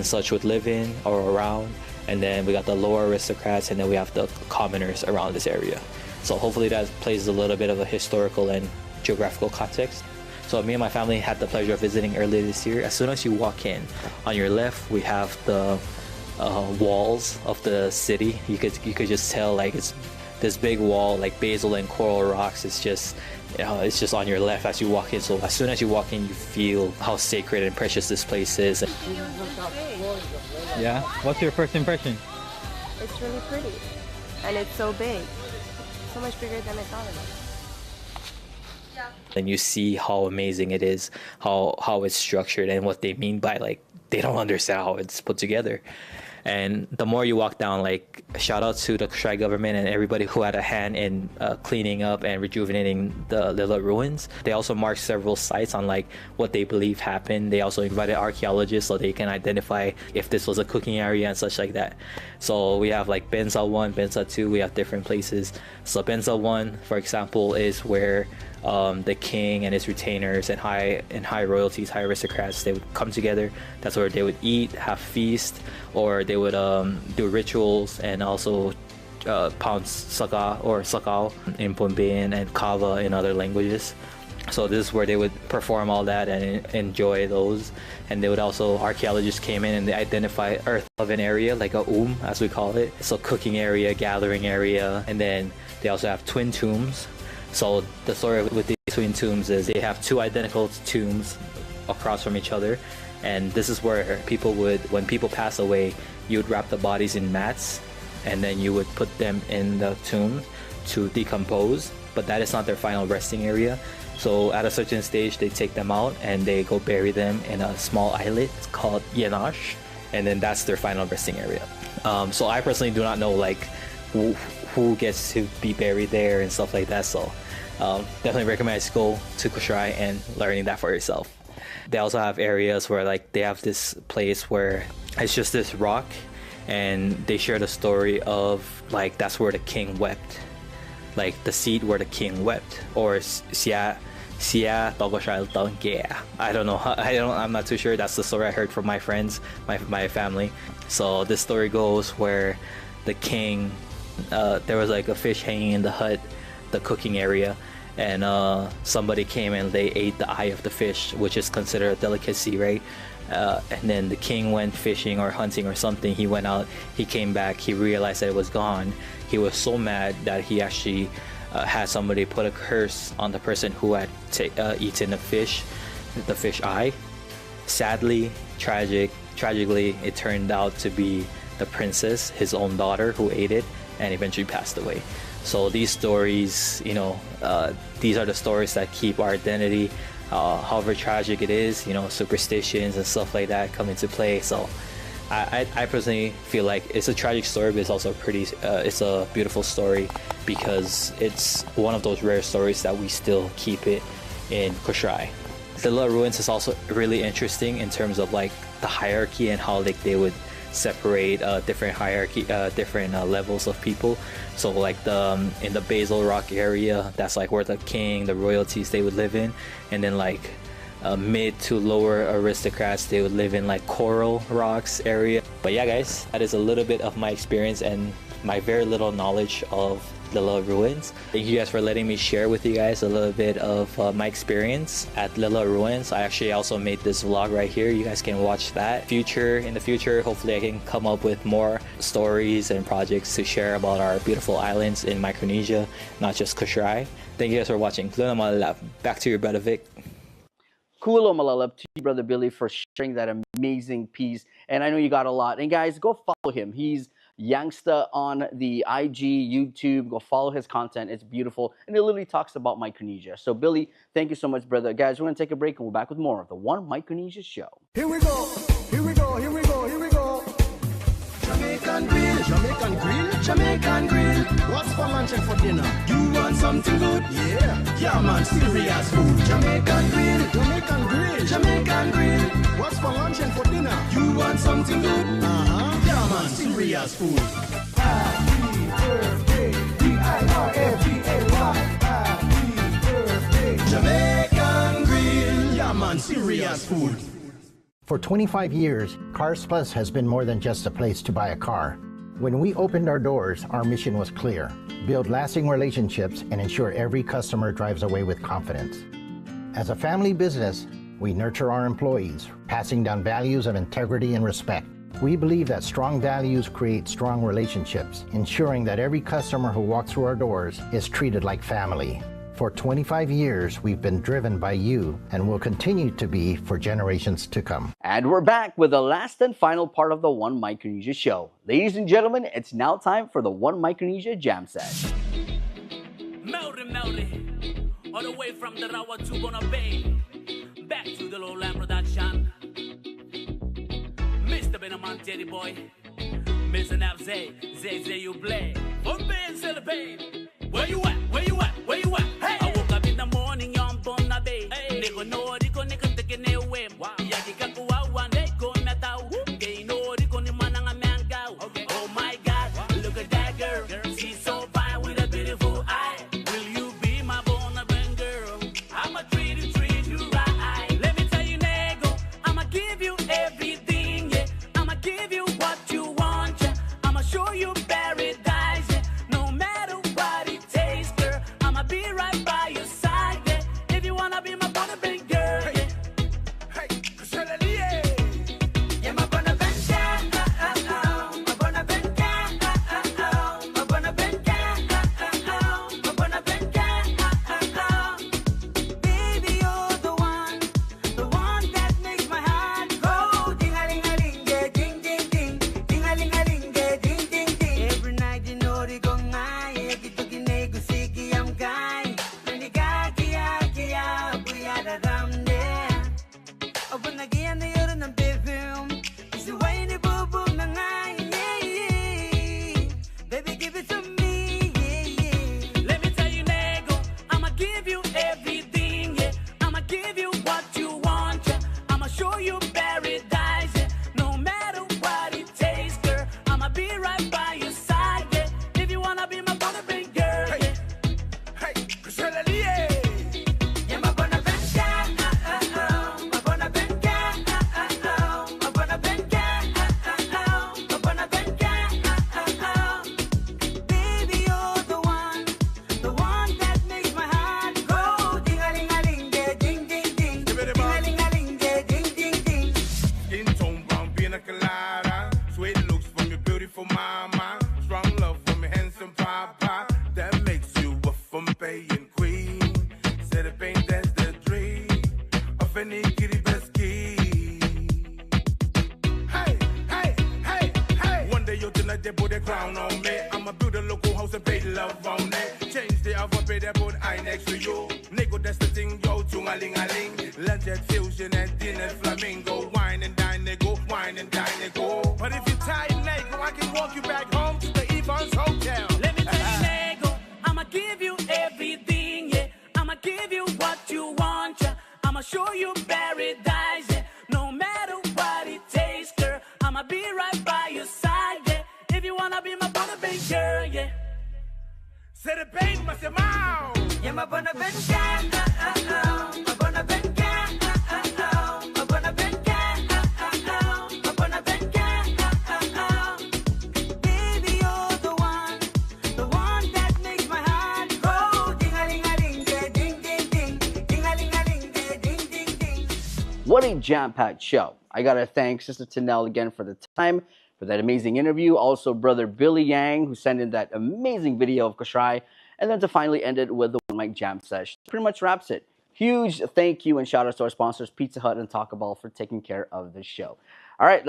such would live in or around. And then we got the lower aristocrats, and then we have the commoners around this area. So hopefully that plays a little bit of a historical and geographical context. So me and my family had the pleasure of visiting earlier this year. As soon as you walk in, on your left we have the walls of the city. You could just tell like it's this big wall, like basal and coral rocks. It's just on your left as you walk in. So as soon as you walk in, you feel how sacred and precious this place is. Yeah. What's your first impression? It's really pretty, and it's so big, so much bigger than I thought it was. And you see how amazing it is, how it's structured, and what they mean by like they don't understand how it's put together. And the more you walk down, like shout out to the Kosrae government and everybody who had a hand in cleaning up and rejuvenating the Lilla ruins. They also marked several sites on like what they believe happened. They also invited archaeologists so they can identify if this was a cooking area and such like that. So we have like Benza 1, Benza 2, we have different places. So Benza 1, for example, is where the king and his retainers and high royalties, high aristocrats, they would come together. That's where they would eat, have feast, or they would do rituals and also pound sakao in Pumbayan and kava in other languages. So this is where they would perform all that and enjoy those. And they would also, archaeologists came in and they identify earth of an area, like a as we call it. So cooking area, gathering area, and then they also have twin tombs. So the story with these twin tombs is they have 2 identical tombs across from each other, and this is where people would, when people pass away, you would wrap the bodies in mats, and then you would put them in the tomb to decompose, but that is not their final resting area. So at a certain stage, they take them out and they go bury them in a small islet called Yenash, and then that's their final resting area. So I personally do not know like who gets to be buried there and stuff like that. So definitely recommend you go to Kosrae and learning that for yourself. They also have areas where like they have this place where it's just this rock, and they share the story of like that's where the king wept, like the seat where the king wept, or Sia Sia Togoshal Tongkea. I'm not too sure. That's the story I heard from my friends, my family. So this story goes where the king, there was like a fish hanging in the hut, the cooking area, and somebody came and they ate the eye of the fish, which is considered a delicacy, right? And then the king went fishing or hunting or something. He went out, he came back, he realized that it was gone. He was so mad that he actually had somebody put a curse on the person who had eaten the fish eye. Sadly, tragically, it turned out to be the princess, his own daughter, who ate it and eventually passed away. So these stories, these are the stories that keep our identity. However tragic it is, superstitions and stuff like that come into play. So I personally feel like it's a tragic story, but it's also it's a beautiful story because it's one of those rare stories that we still keep it in Kosrae. The Little Ruins is also really interesting in terms of like the hierarchy and how like they would separate different levels of people. So like in the Basel Rock area, that's like where the king, the royalties, they would live in, and then like mid to lower aristocrats, they would live in like Coral Rocks area. But yeah guys, that is a little bit of my experience and my very little knowledge of the Little Ruins. Thank you guys for letting me share with you guys a little bit of my experience at Little Ruins. I actually also made this vlog right here. You guys can watch that. In the future, hopefully I can come up with more stories and projects to share about our beautiful islands in Micronesia, not just Kosrae. Thank you guys for watching. Back to your brother Vic. Kulo malalap to you, Brother Billy, for sharing that amazing piece. And I know you got a lot. And guys, go follow him. He's Youngsta on the IG, YouTube. Go follow his content. It's beautiful. And it literally talks about Micronesia. So, Billy, thank you so much, brother. Guys, we're going to take a break and we're back with more of the One Micronesia Show. Here we go. Here we go. Here we go. Here we go. Jamaican Grill. Jamaican Grill. Jamaican Grill. What's for lunch and for dinner? You want something good? Yeah. Yeah, man. Serious food. Jamaican Grill. Jamaican Grill. Jamaican Grill. What's for lunch and for dinner? You want something good? Yeah, man. Serious food. Happy birthday. D-I-R-F-D-A-Y. Happy birthday. Jamaican Grill. Yeah, man. Serious food. For 25 years, Cars Plus has been more than just a place to buy a car. When we opened our doors, our mission was clear: build lasting relationships and ensure every customer drives away with confidence. As a family business, we nurture our employees, passing down values of integrity and respect. We believe that strong values create strong relationships, ensuring that every customer who walks through our doors is treated like family. For 25 years, we've been driven by you and will continue to be for generations to come. And we're back with the last and final part of the One Micronesia Show. Ladies and gentlemen, it's now time for the One Micronesia Jam Set. Melody, all the way from the Rawa to Bona Bay, back to the Lowland production. Mr. Benaman Teddy Boy, Mr. Nabze, Zay you play, for being celebrate. Where you at? Where you at? Where you at? Hey! I woke up in the morning, you're born a bay. Nigga know Rico, nigga taking it away. Yaki Kakuwa, one day, go Natao. They know Rico, the man and a man go. Oh my God, look at that girl. She's so fine with a beautiful eye. Will you be my born a bang girl? I'ma treat you right. Let me tell you, nego, I'ma give you everything, yeah. I'ma give you what you want, yeah. I'ma show you paradise, yeah. No matter what it takes, have a bit put I next to you. Nigga, that's the thing, yo, chung-a-ling-a-ling. Luncheon fusion and dinner flamingo. Wine and dine, nigga, wine and dine, nigga. But if you're tired, nigga, I can walk you back home to the Evans Hotel. Let me tell you, nigga, I'ma give you everything, yeah. I'ma give you what you want, yeah. I'ma show you paradise, yeah. No matter what it takes, girl, I'ma be right by your side, yeah. If you wanna be my bonnet girl, yeah. Say the baby must have mouth. Yeah, my bonnet girl, my bonnet girl, my bonnet girl, my bonnet girl. Baby, you're the one that makes my heart go ding-a-ling-a-ling, ding-ding-ding, ding-a-ling-a-ling, ding-ding-ding. What a jam-packed show. I gotta thank Sister Tinell again for the time, for that amazing interview. Also, brother Billy Yang, who sent in that amazing video of Kosrae. And then to finally end it with the One Mic Jam Sesh. Pretty much wraps it. Huge thank you and shout out to our sponsors, Pizza Hut and Taco Bell, for taking care of the show. All right.